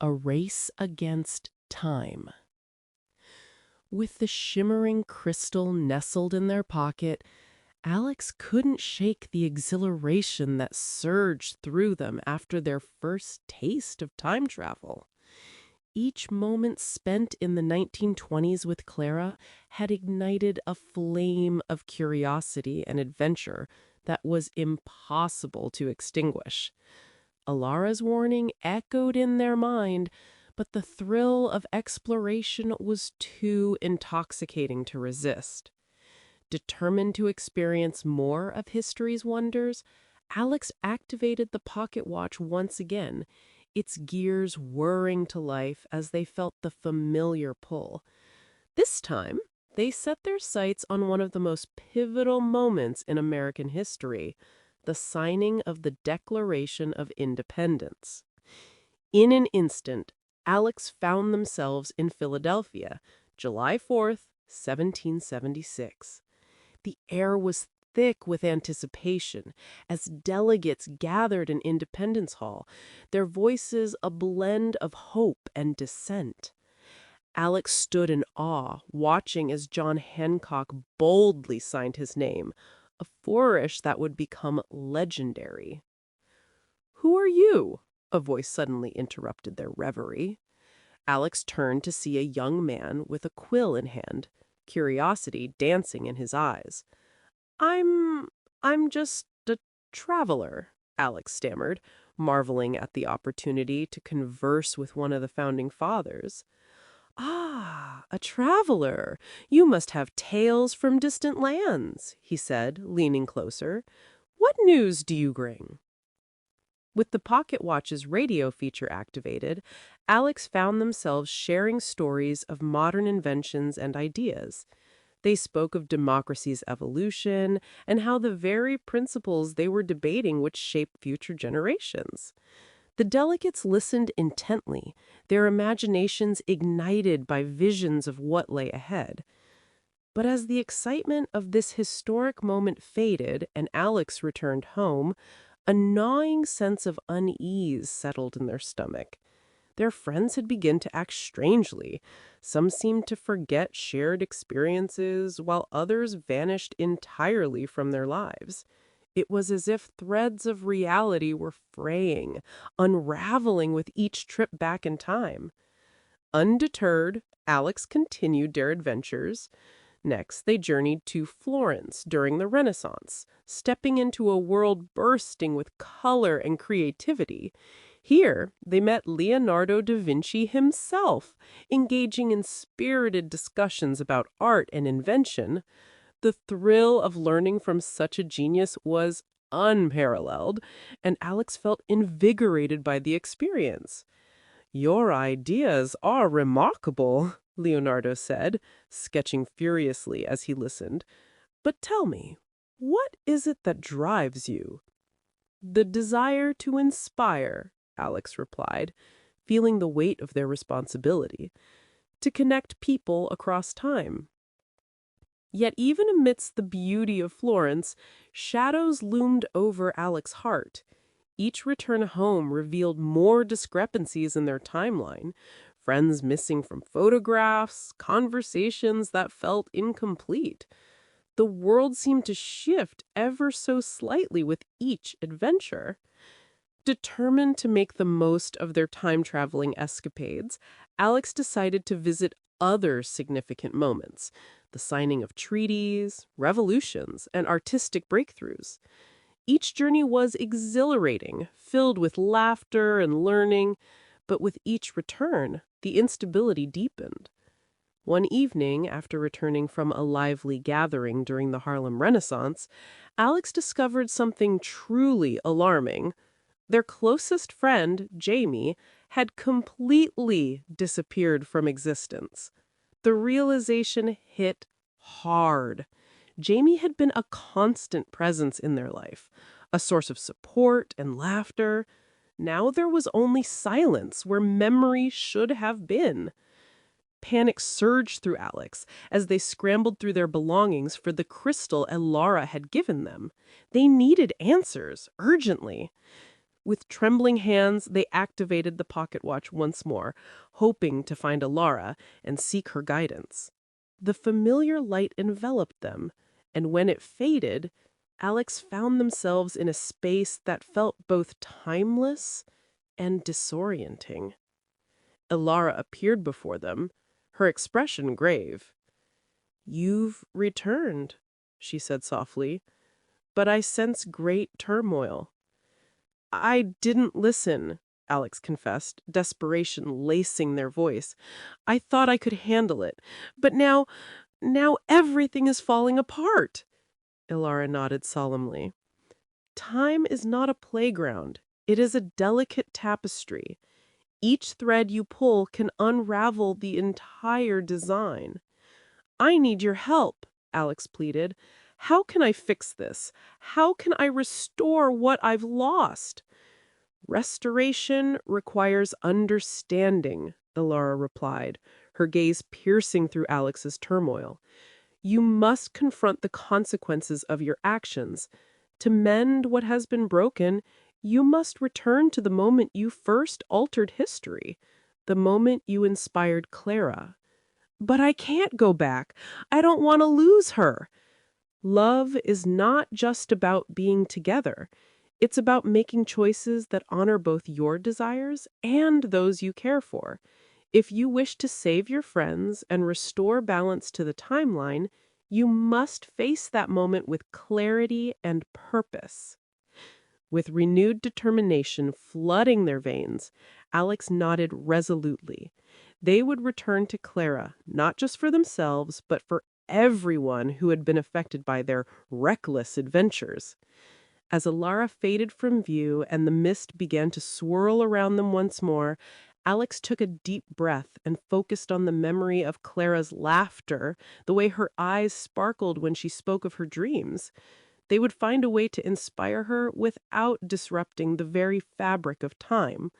A race against time. With the shimmering crystal nestled in their pocket, Alex couldn't shake the exhilaration that surged through them after their first taste of time travel. Each moment spent in the 1920s with Clara had ignited a flame of curiosity and adventure that was impossible to extinguish. Alara's warning echoed in their mind, but the thrill of exploration was too intoxicating to resist. Determined to experience more of history's wonders, Alex activated the pocket watch once again, its gears whirring to life as they felt the familiar pull. This time, they set their sights on one of the most pivotal moments in American history, the signing of the Declaration of Independence. In an instant, Alex found themselves in Philadelphia, July 4th, 1776. The air was thick with anticipation as delegates gathered in Independence Hall, their voices a blend of hope and dissent. Alex stood in awe, watching as John Hancock boldly signed his name, a flourish that would become legendary. "Who are you?" a voice suddenly interrupted their reverie. Alex turned to see a young man with a quill in hand, curiosity dancing in his eyes. I'm just a traveler," Alex stammered, marveling at the opportunity to converse with one of the founding fathers. "Ah, a traveler. You must have tales from distant lands," he said, leaning closer. "What news do you bring?" With the pocket watch's radio feature activated, Alex found themselves sharing stories of modern inventions and ideas. They spoke of democracy's evolution and how the very principles they were debating would shape future generations. The delegates listened intently, their imaginations ignited by visions of what lay ahead. But as the excitement of this historic moment faded and Alex returned home, a gnawing sense of unease settled in their stomach. Their friends had begun to act strangely. Some seemed to forget shared experiences, while others vanished entirely from their lives. It was as if threads of reality were fraying, unraveling with each trip back in time. Undeterred, Alex continued their adventures. Next, they journeyed to Florence during the Renaissance, stepping into a world bursting with color and creativity. Here, they met Leonardo da Vinci himself, engaging in spirited discussions about art and invention. The thrill of learning from such a genius was unparalleled, and Alex felt invigorated by the experience. "Your ideas are remarkable," Leonardo said, sketching furiously as he listened. "But tell me, what is it that drives you?" "The desire to inspire," Alex replied, feeling the weight of their responsibility, "to connect people across time." Yet even amidst the beauty of Florence, shadows loomed over Alex's heart. Each return home revealed more discrepancies in their timeline, friends missing from photographs, conversations that felt incomplete. The world seemed to shift ever so slightly with each adventure. Determined to make the most of their time-traveling escapades, Alex decided to visit other significant moments, the signing of treaties, revolutions, and artistic breakthroughs. Each journey was exhilarating, filled with laughter and learning, but with each return, the instability deepened. One evening, after returning from a lively gathering during the Harlem Renaissance, Alex discovered something truly alarming. Their closest friend, Jamie, had completely disappeared from existence. The realization hit hard. Jamie had been a constant presence in their life, a source of support and laughter. Now there was only silence where memory should have been. Panic surged through Alex as they scrambled through their belongings for the crystal Elara had given them. They needed answers, urgently. With trembling hands, they activated the pocket watch once more, hoping to find Alara and seek her guidance. The familiar light enveloped them, and when it faded, Alex found themselves in a space that felt both timeless and disorienting. Alara appeared before them, her expression grave. "You've returned," she said softly, "but I sense great turmoil." "I didn't listen," Alex confessed, desperation lacing their voice. "I thought I could handle it, but now everything is falling apart." Ilara nodded solemnly. "Time is not a playground. It is a delicate tapestry. Each thread you pull can unravel the entire design." "I need your help," Alex pleaded. "How can I fix this? How can I restore what I've lost?" "Restoration requires understanding," Ilara replied, her gaze piercing through Alex's turmoil. "You must confront the consequences of your actions. To mend what has been broken, you must return to the moment you first altered history, the moment you inspired Clara." "But I can't go back. I don't want to lose her." "Love is not just about being together. It's about making choices that honor both your desires and those you care for. If you wish to save your friends and restore balance to the timeline, you must face that moment with clarity and purpose." With renewed determination flooding their veins, Alex nodded resolutely. They would return to Clara, not just for themselves, but for everyone who had been affected by their reckless adventures. As Alara faded from view and the mist began to swirl around them once more, Alex took a deep breath and focused on the memory of Clara's laughter, the way her eyes sparkled when she spoke of her dreams. They would find a way to inspire her without disrupting the very fabric of time.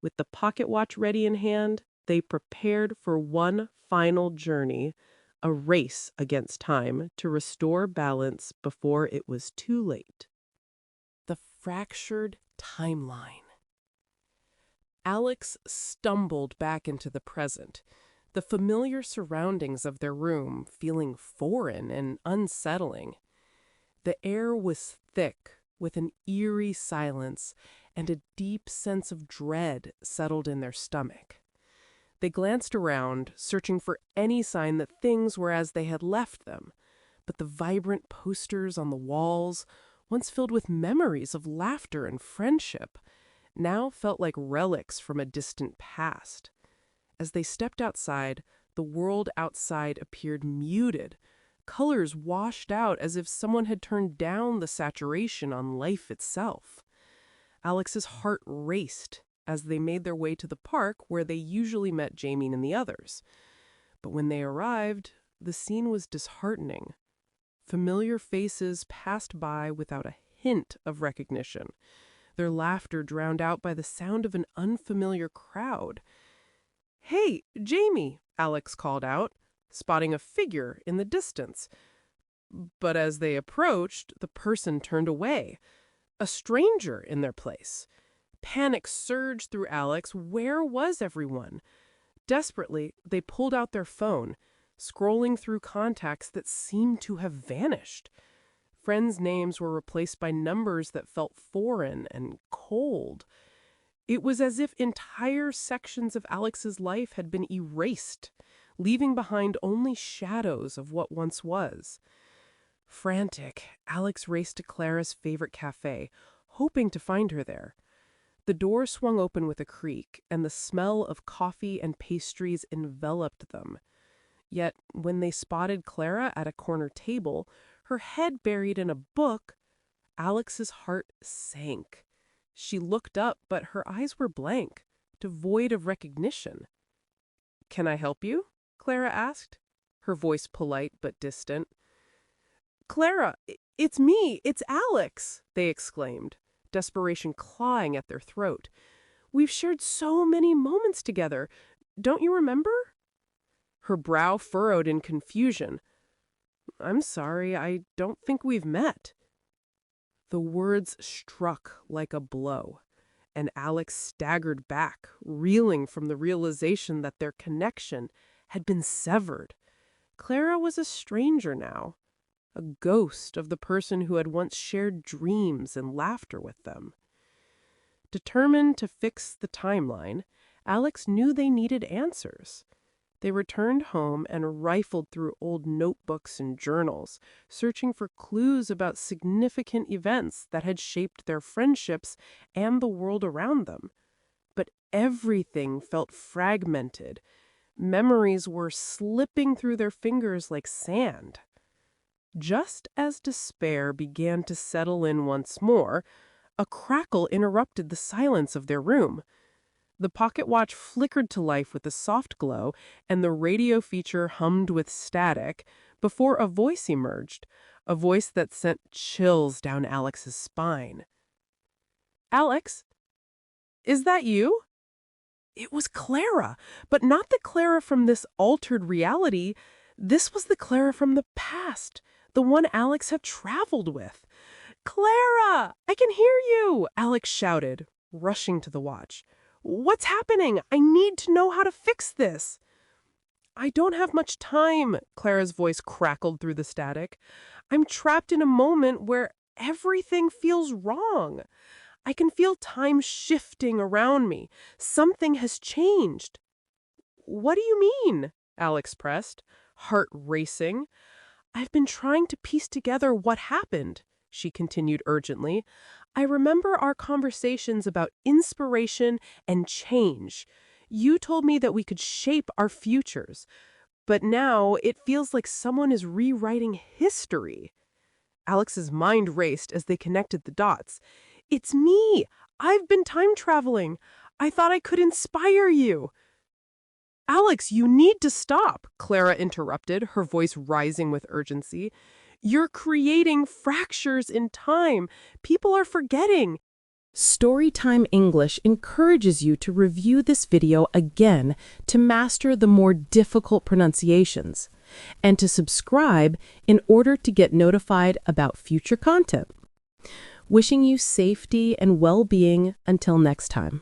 With the pocket watch ready in hand, they prepared for one final journey, a race against time to restore balance before it was too late. The fractured timeline. Alex stumbled back into the present, the familiar surroundings of their room feeling foreign and unsettling. The air was thick with an eerie silence, and a deep sense of dread settled in their stomach. They glanced around, searching for any sign that things were as they had left them, but the vibrant posters on the walls, once filled with memories of laughter and friendship, now felt like relics from a distant past. As they stepped outside, the world outside appeared muted, colors washed out as if someone had turned down the saturation on life itself. Alex's heart raced as they made their way to the park where they usually met Jamie and the others. But when they arrived, the scene was disheartening. Familiar faces passed by without a hint of recognition, their laughter drowned out by the sound of an unfamiliar crowd. "Hey, Jamie," Alex called out, spotting a figure in the distance. But as they approached, the person turned away, a stranger in their place. Panic surged through Alex. Where was everyone? Desperately, they pulled out their phone, scrolling through contacts that seemed to have vanished. Friends' names were replaced by numbers that felt foreign and cold. It was as if entire sections of Alex's life had been erased, leaving behind only shadows of what once was. Frantic, Alex raced to Clara's favorite cafe, hoping to find her there. The door swung open with a creak, and the smell of coffee and pastries enveloped them. Yet, when they spotted Clara at a corner table, her head buried in a book, Alex's heart sank. She looked up, but her eyes were blank, devoid of recognition. "Can I help you?" Clara asked, her voice polite but distant. "Clara, it's me, it's Alex," they exclaimed, desperation clawing at their throat. "We've shared so many moments together. Don't you remember?" Her brow furrowed in confusion. "I'm sorry, I don't think we've met." The words struck like a blow. and Alex staggered back, reeling from the realization that their connection had been severed. Clara was a stranger now, a ghost of the person who had once shared dreams and laughter with them. Determined to fix the timeline, Alex knew they needed answers. They returned home and rifled through old notebooks and journals, searching for clues about significant events that had shaped their friendships and the world around them. But everything felt fragmented. Memories were slipping through their fingers like sand. Just as despair began to settle in once more, a crackle interrupted the silence of their room. The pocket watch flickered to life with a soft glow, and the radio feature hummed with static before a voice emerged, a voice that sent chills down Alex's spine. "Alex, is that you?" It was Clara, but not the Clara from this altered reality. This was the Clara from the past, the one Alex had traveled with. "Clara, I can hear you!" Alex shouted, rushing to the watch. "What's happening? I need to know how to fix this." "I don't have much time," Clara's voice crackled through the static. "I'm trapped in a moment where everything feels wrong. I can feel time shifting around me. Something has changed." "What do you mean?" Alex pressed, heart racing. "I've been trying to piece together what happened," she continued urgently. "I remember our conversations about inspiration and change. You told me that we could shape our futures, but now it feels like someone is rewriting history." Alex's mind raced as they connected the dots. "It's me! I've been time traveling. I thought I could inspire you." "Alex, you need to stop," Clara interrupted, her voice rising with urgency. "You're creating fractures in time. People are forgetting." Storytime English encourages you to review this video again to master the more difficult pronunciations, and to subscribe in order to get notified about future content. Wishing you safety and well-being until next time.